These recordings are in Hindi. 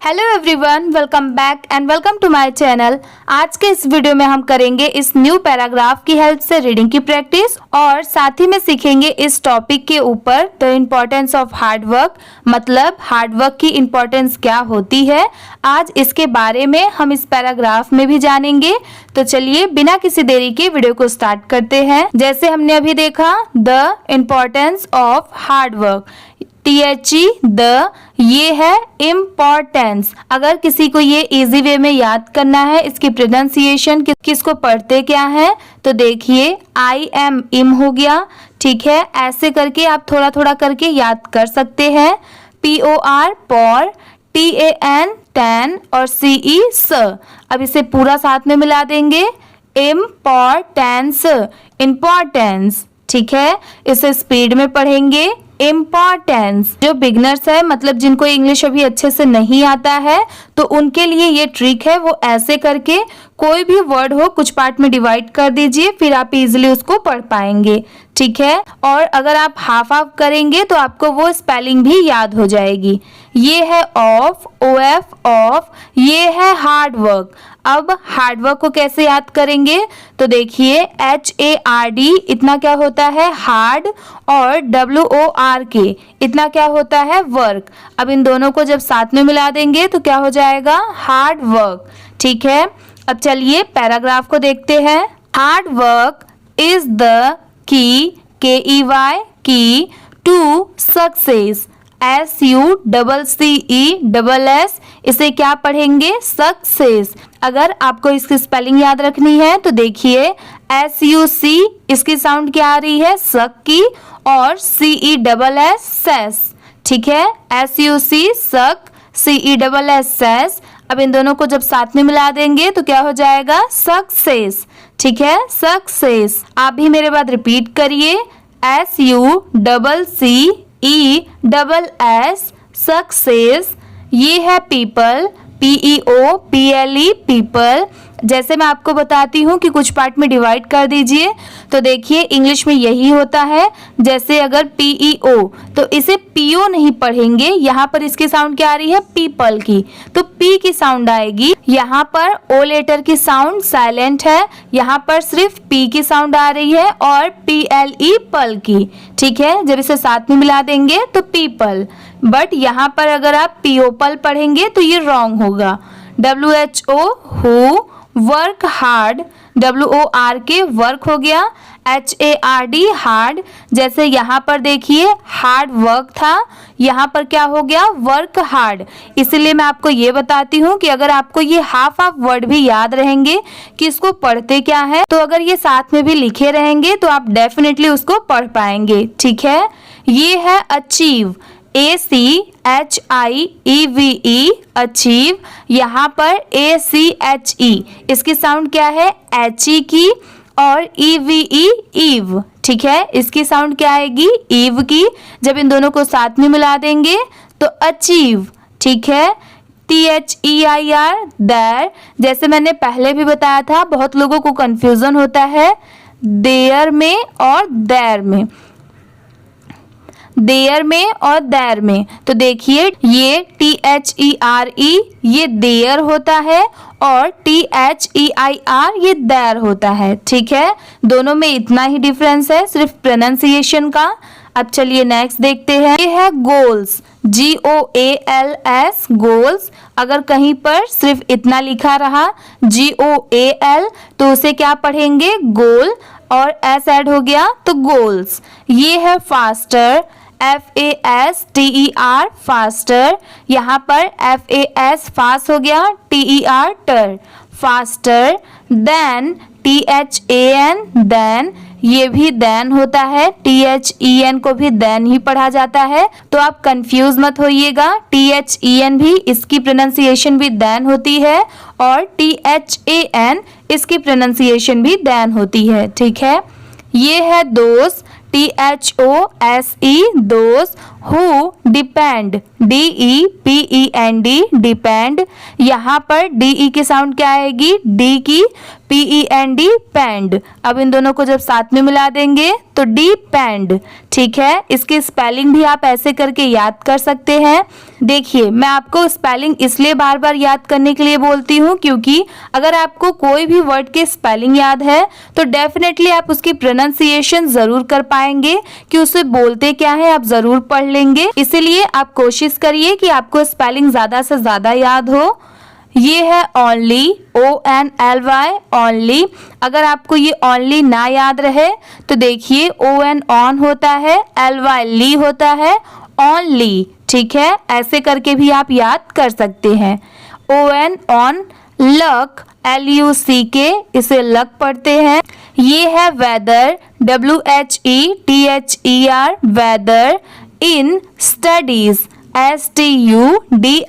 Hello everyone, welcome back and welcome to my channel. आज के इस वीडियो में हम करेंगे इस न्यू पैराग्राफ की हेल्प से रीडिंग की प्रैक्टिस और साथ ही में सीखेंगे इस टॉपिक के ऊपर the importance of hard work, मतलब हार्ड वर्क की इम्पोर्टेंस क्या होती है। आज इसके बारे में हम इस पैराग्राफ में भी जानेंगे। तो चलिए बिना किसी देरी के वीडियो को स्टार्ट करते हैं। जैसे हमने अभी देखा the importance of hard work, THE the, ये है इम्पोर्टेंस। अगर किसी को ये इजी वे में याद करना है, इसकी प्रोनाउंसिएशन किसको पढ़ते क्या है, तो देखिए आई एम इम हो गया, ठीक है। ऐसे करके आप थोड़ा थोड़ा करके याद कर सकते हैं। POR पॉर, TAN टैन और CE स। अब इसे पूरा साथ में मिला देंगे, इम्पोर्टेंस, इम्पोर्टेंस, ठीक है। इसे स्पीड में पढ़ेंगे, इम्पोर्टेंस। जो बिगनर्स है, मतलब जिनको इंग्लिश अभी अच्छे से नहीं आता है, तो उनके लिए ये ट्रिक है। वो ऐसे करके कोई भी वर्ड हो कुछ पार्ट में डिवाइड कर दीजिए, फिर आप इजीली उसको पढ़ पाएंगे, ठीक है। और अगर आप हाफ हाफ करेंगे तो आपको वो स्पेलिंग भी याद हो जाएगी। ये है ऑफ, OF ऑफ, ये है हार्ड वर्क। अब हार्ड वर्क को कैसे याद करेंगे, तो देखिए HARD इतना क्या होता है हार्ड, और WORK इतना क्या होता है वर्क। अब इन दोनों को जब साथ में मिला देंगे तो क्या हो जाएगा हार्ड वर्क, ठीक है। अब चलिए पैराग्राफ को देखते हैं। Hard work is the key, KEY की, टू सक्सेस, SUCCESS, इसे क्या पढ़ेंगे सक्सेस। अगर आपको इसकी स्पेलिंग याद रखनी है तो देखिए SUC, इसकी साउंड क्या आ रही है सक की, और CESS सेस, ठीक है। SUC सक, CESS सेस। अब इन दोनों को जब साथ में मिला देंगे तो क्या हो जाएगा सक्सेस, ठीक है, सक्सेस। आप भी मेरे बाद रिपीट करिए, SUCCESS सक्सेस। ये है पीपल, PEOPLE पीपल। जैसे मैं आपको बताती हूँ कि कुछ पार्ट में डिवाइड कर दीजिए, तो देखिए इंग्लिश में यही होता है। जैसे अगर PEO, तो इसे PO नहीं पढ़ेंगे, यहाँ पर इसकी साउंड क्या आ रही है पीपल की, तो P की साउंड आएगी। यहाँ पर O लेटर की साउंड साइलेंट है, यहाँ पर सिर्फ P की साउंड आ रही है, और PLE पल की, ठीक है। जब इसे साथ में मिला देंगे तो पीपल। बट यहाँ पर अगर आप POPL पढ़ेंगे तो ये रॉन्ग होगा। WHO who, work hard, WORK work हो गया, HARD हार्ड। जैसे यहाँ पर देखिए हार्ड वर्क था, यहाँ पर क्या हो गया वर्क हार्ड। इसलिए मैं आपको ये बताती हूँ कि अगर आपको ये हाफ हाफ वर्ड भी याद रहेंगे कि इसको पढ़ते क्या है, तो अगर ये साथ में भी लिखे रहेंगे तो आप डेफिनेटली उसको पढ़ पाएंगे, ठीक है। ये है अचीव, ACHIEVE अचीव। यहाँ पर ACHE, इसकी साउंड क्या है HE की, और EVE ईव, ठीक है। इसकी साउंड क्या आएगी ईव की। जब इन दोनों को साथ में मिला देंगे तो अचीव, ठीक है। THEIR देयर, जैसे मैंने पहले भी बताया था, बहुत लोगों को कंफ्यूजन होता है देयर में और देयर में, देयर में और देयर में। तो देखिए ये THERE ये देयर होता है, और THEIR ये देयर होता है, ठीक है। दोनों में इतना ही डिफरेंस है, सिर्फ प्रोनाउंसिएशन का। अब चलिए नेक्स्ट देखते हैं। ये है गोल्स, GOALS गोल्स। अगर कहीं पर सिर्फ इतना लिखा रहा GOAL, तो उसे क्या पढ़ेंगे गोल, और S ऐड हो गया तो गोल्स। ये है फास्टर, FASTER फास्टर। यहाँ पर FAS फास्ट हो गया, TER टर, फास्टर। देन THAN देन, ये भी देन होता है, THEN को भी देन ही पढ़ा जाता है, तो आप कंफ्यूज मत होइएगा। THEN भी, इसकी प्रोनाउंसिएशन भी देन होती है, और THAN इसकी प्रोनाउंसिएशन भी देन होती है, ठीक है। ये है दोस्त, THOSE दोस्त। Who depend, DEPEND depend. यहाँ पर DE की साउंड क्या आएगी D की, PEND पेंड। अब इन दोनों को जब साथ में मिला देंगे तो डिपेंड। ठीक है, इसकी स्पेलिंग भी आप ऐसे करके याद कर सकते हैं। देखिए, मैं आपको स्पेलिंग इसलिए बार बार याद करने के लिए बोलती हूँ क्योंकि अगर आपको कोई भी वर्ड के स्पेलिंग याद है तो डेफिनेटली आप उसकी प्रोनाउंसिएशन जरूर कर पाएंगे कि उसे बोलते क्या है, आप जरूर पढ़ लेंगे। इसीलिए आप कोशिश करिए कि आपको स्पेलिंग ज्यादा से ज्यादा याद हो। ये है ओनली, ONLY ओनली। अगर आपको ये ओनली ना याद रहे तो देखिए ON ऑन होता है, LY ली होता है, ओनली। ठीक है, ऐसे करके भी आप याद कर सकते हैं। ON ऑन, लक, LUCK, इसे लक पढ़ते हैं। ये है वेदर, WHETHER वेदर। इन, स्टडीज, STUDIES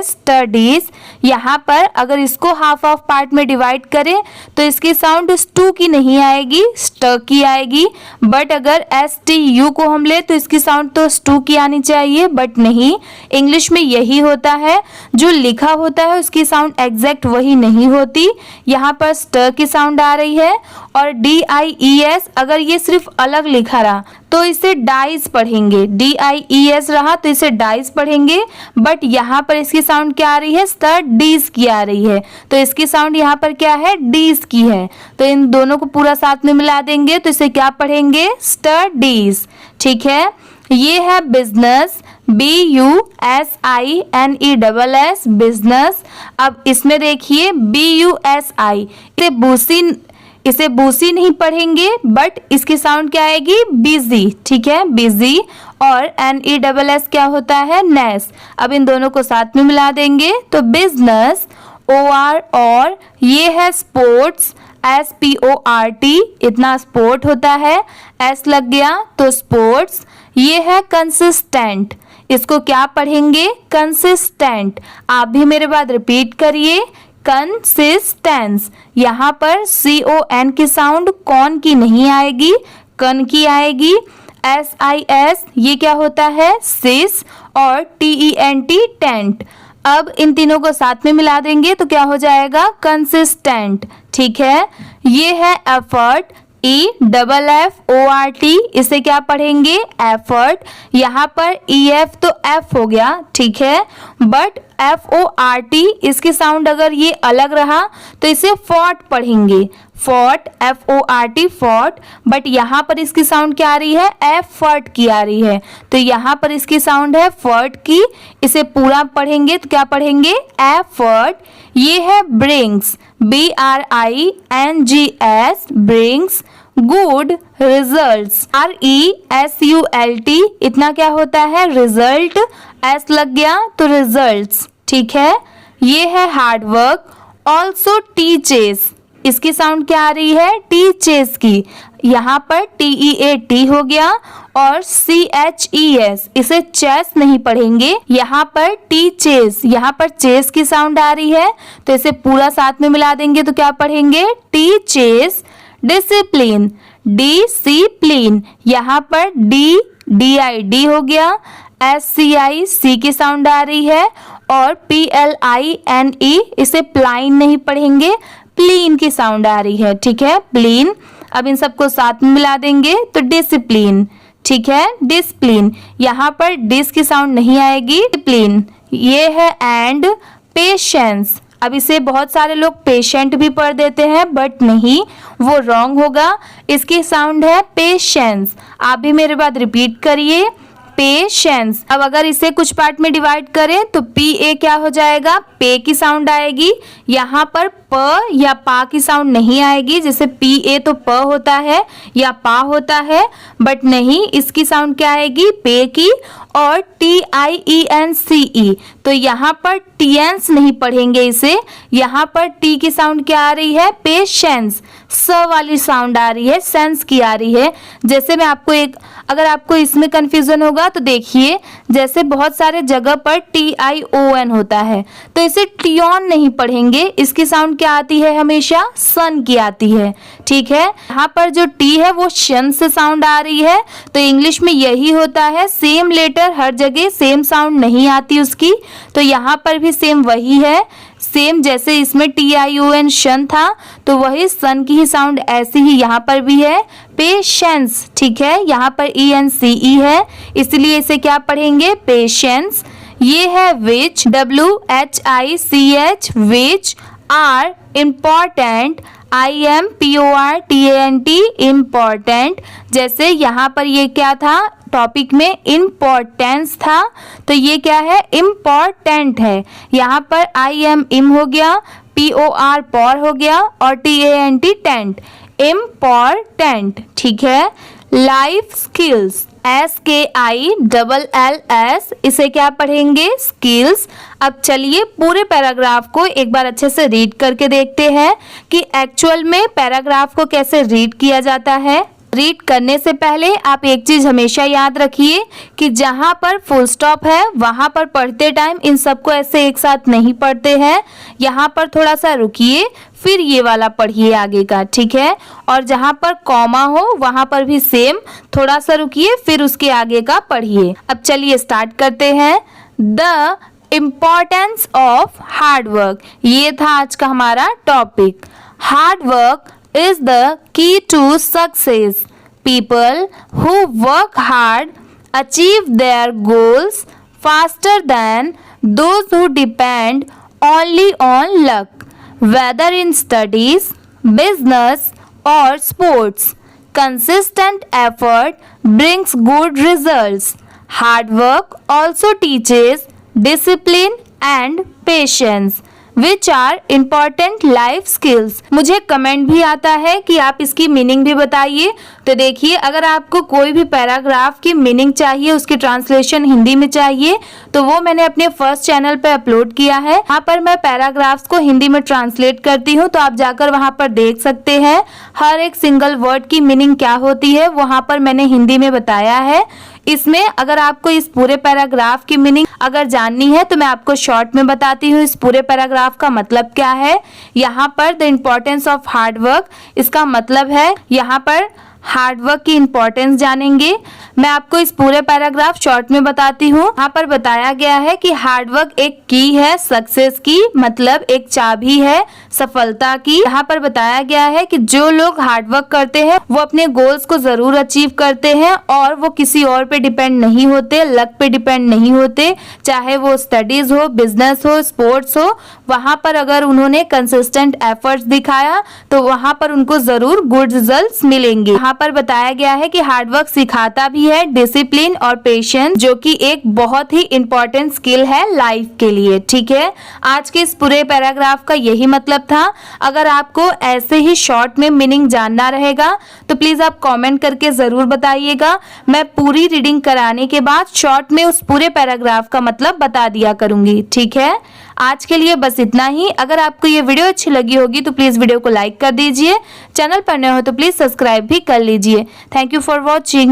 स्टडीज। यहाँ पर अगर इसको हाफ ऑफ पार्ट में डिवाइड करें तो इसकी साउंड स्टू की नहीं आएगी, स्ट की आएगी। बट अगर STU को हम ले तो इसकी साउंड तो स्टू की आनी चाहिए, बट नहीं, इंग्लिश में यही होता है। जो लिखा होता है उसकी साउंड एग्जैक्ट वही नहीं होती। यहाँ पर स्ट की साउंड आ रही है। और DIES अगर ये सिर्फ अलग लिखा रहा तो इसे डाइज पढ़ेंगे, DIES रहा तो इसे डाइज पढ़ेंगे। बट यहाँ पर इसकी साउंड क्या आ रही है, स्टडीज की आ रही है, तो इसकी साउंड यहाँ पर क्या है, डीज की है। तो इन दोनों को पूरा साथ में मिला देंगे तो इसे क्या पढ़ेंगे, स्टडीज। ठीक है, ये है बिजनेस, BUSINESS बिजनेस। अब इसमें देखिए BUSI, इसे बूसी नहीं पढ़ेंगे बट इसकी साउंड क्या आएगी, बिजी। ठीक है, बिजी। और NESS क्या होता है, नेस। अब इन दोनों को साथ में मिला देंगे तो बिजनेस। OR और ये है स्पोर्ट्स, SPORT, इतना स्पोर्ट होता है, S लग गया तो स्पोर्ट्स। ये है कंसिस्टेंट, इसको क्या पढ़ेंगे, कंसिस्टेंट। आप भी मेरे बाद रिपीट करिए, कंसिस्टेंस। यहाँ पर CON की साउंड कौन की नहीं आएगी, कन की आएगी। SIS ये क्या होता है, सिस। और TENT टेंट। अब इन तीनों को साथ में मिला देंगे तो क्या हो जाएगा, कंसिस्टेंट। ठीक है, ये है एफर्ट, EFFORT, इसे क्या पढ़ेंगे, एफर्ट। यहाँ पर EF तो F हो गया, ठीक है, बट FORT इसकी साउंड अगर ये अलग रहा तो इसे फॉर्ट पढ़ेंगे, फॉर्ट, FORT फॉर्ट। बट यहाँ पर इसकी साउंड क्या आ रही है, एफर्ट की आ रही है, तो यहाँ पर इसकी साउंड है फर्ट की। इसे पूरा पढ़ेंगे तो क्या पढ़ेंगे, एफर्ट। ये है brings, BRINGS brings. Good, results, RESULT, इतना क्या होता है, रिजल्ट, S लग गया तो रिजल्ट्स। ठीक है, ये है हार्ड वर्क। ऑल्सो टीचेस, इसकी साउंड क्या आ रही है, टीचेस की। यहाँ पर TEAT हो गया। और CHES, इसे चेस नहीं पढ़ेंगे, यहाँ पर टीचेस, यहाँ पर चेस की साउंड आ रही है तो इसे पूरा साथ में मिला देंगे तो क्या पढ़ेंगे, टीचेस। डिसिप्लिन, डिसिप्लिन, यहाँ पर DID हो गया। SCI की साउंड आ रही है। और PLINE, इसे प्लाइन नहीं पढ़ेंगे, प्लीन की साउंड आ रही है। ठीक है, प्लीन। अब इन सबको साथ में मिला देंगे तो डिसिप्लिन। ठीक है, डिसिप्लिन। यहाँ पर डिस की साउंड नहीं आएगी, डिसिप्लिन। ये है एंड, पेशेंस। अब इसे बहुत सारे लोग पेशेंट भी पढ़ देते हैं बट नहीं, वो रॉन्ग होगा। इसकी साउंड है पेशेंस। आप भी मेरे बाद रिपीट करिए, पेशेंस। अब अगर इसे कुछ पार्ट में डिवाइड करें तो PA क्या हो जाएगा, पे की साउंड आएगी। यहाँ पर प या पा की साउंड नहीं आएगी, जैसे PA तो प होता है या पा होता है, बट नहीं, इसकी साउंड क्या आएगी, पे की। और TIENCE, तो यहाँ पर टियंस नहीं पढ़ेंगे इसे। यहाँ पर T की साउंड क्या आ रही है, पेशेंस। स वाली साउंड आ रही है, सेंस की आ रही है। जैसे मैं आपको अगर आपको इसमें कंफ्यूजन होगा तो देखिए, जैसे बहुत सारे जगह पर TION होता है तो इसे टियोन नहीं पढ़ेंगे, इसकी साउंड क्या आती है, हमेशा सन की आती है। ठीक है, यहाँ पर जो T है वो शन से साउंड आ रही है, तो इंग्लिश में यही होता है, सेम लेटर हर जगह सेम साउंड नहीं आती उसकी, तो यहाँ पर भी सेम वही है। सेम जैसे इसमें TION शन था तो वही सन की ही साउंड ऐसी ही यहाँ पर भी है, पेशेंस। ठीक है, यहाँ पर ENCE है इसलिए इसे क्या पढ़ेंगे, पेशेंस। ये है which, WHICH, which. Are, important, IMPORTANT, important. जैसे यहाँ पर ये क्या था, टॉपिक में इम्पोर्टेंस था तो ये क्या है, इम्पॉर्टेंट है। यहाँ पर IM इम हो गया, POR पॉर हो गया और TANT टेंट, इम्पॉर्टेंट। ठीक है, लाइफ स्किल्स, SKILLS, इसे क्या पढ़ेंगे, स्किल्स। अब चलिए पूरे पैराग्राफ को एक बार अच्छे से रीड करके देखते हैं कि एक्चुअल में पैराग्राफ को कैसे रीड किया जाता है। रीड करने से पहले आप एक चीज हमेशा याद रखिए कि जहां पर फुल स्टॉप है वहां पर पढ़ते टाइम इन सबको ऐसे एक साथ नहीं पढ़ते हैं, यहाँ पर थोड़ा सा रुकिए फिर ये वाला पढ़िए आगे का। ठीक है, और जहां पर कॉमा हो वहां पर भी सेम थोड़ा सा रुकिए फिर उसके आगे का पढ़िए। अब चलिए स्टार्ट करते हैं। The importance of hard work, ये था आज का हमारा topic. Hard work is the key to success. People who work hard achieve their goals faster than those who depend only on luck, whether in studies, business, or sports. Consistent effort brings good results. Hard work also teaches discipline and patience, which are important life skills. मुझे कमेंट भी आता है कि आप इसकी मीनिंग भी बताइए। तो देखिए, अगर आपको कोई भी पैराग्राफ की मीनिंग चाहिए, उसकी ट्रांसलेशन हिंदी में चाहिए, तो वो मैंने अपने फर्स्ट चैनल पे अपलोड किया है। वहाँ पर मैं पैराग्राफ्स को हिंदी में ट्रांसलेट करती हूँ, तो आप जाकर वहाँ पर देख सकते हैं हर एक सिंगल वर्ड की मीनिंग क्या होती है, वहाँ पर मैंने हिंदी में बताया है। इसमें अगर आपको इस पूरे पैराग्राफ की मीनिंग अगर जाननी है तो मैं आपको शॉर्ट में बताती हूँ इस पूरे पैराग्राफ का मतलब क्या है। यहाँ पर the importance of hard work, इसका मतलब है यहाँ पर हार्ड वर्क की इंपॉर्टेंस जानेंगे। मैं आपको इस पूरे पैराग्राफ शॉर्ट में बताती हूँ। यहाँ पर बताया गया है कि हार्ड वर्क एक की है सक्सेस की, मतलब एक चाबी है सफलता की। यहाँ पर बताया गया है कि जो लोग हार्ड वर्क करते हैं वो अपने गोल्स को जरूर अचीव करते हैं और वो किसी और पे डिपेंड नहीं होते, लक पे डिपेंड नहीं होते। चाहे वो स्टडीज हो, बिजनेस हो, स्पोर्ट्स हो, वहाँ पर अगर उन्होंने कंसिस्टेंट एफर्ट्स दिखाया तो वहाँ पर उनको जरूर गुड रिजल्ट्स मिलेंगे। यहाँ पर बताया गया है कि हार्डवर्क सिखाता भी है डिसिप्लिन और पेशेंस, जो कि एक बहुत ही इंपॉर्टेंट स्किल है लाइफ के लिए। ठीक है, आज के इस पूरे पैराग्राफ का यही मतलब था। अगर आपको ऐसे ही शॉर्ट में मीनिंग जानना रहेगा तो प्लीज आप कमेंट करके जरूर बताइएगा। मैं पूरी रीडिंग कराने के बाद शॉर्ट में उस पूरे पैराग्राफ का मतलब बता दिया करूंगी। ठीक है, आज के लिए बस इतना ही। अगर आपको ये वीडियो अच्छी लगी होगी तो प्लीज वीडियो को लाइक कर दीजिए। चैनल पर नए हो तो प्लीज सब्सक्राइब भी कर लीजिए। Thank you for watching.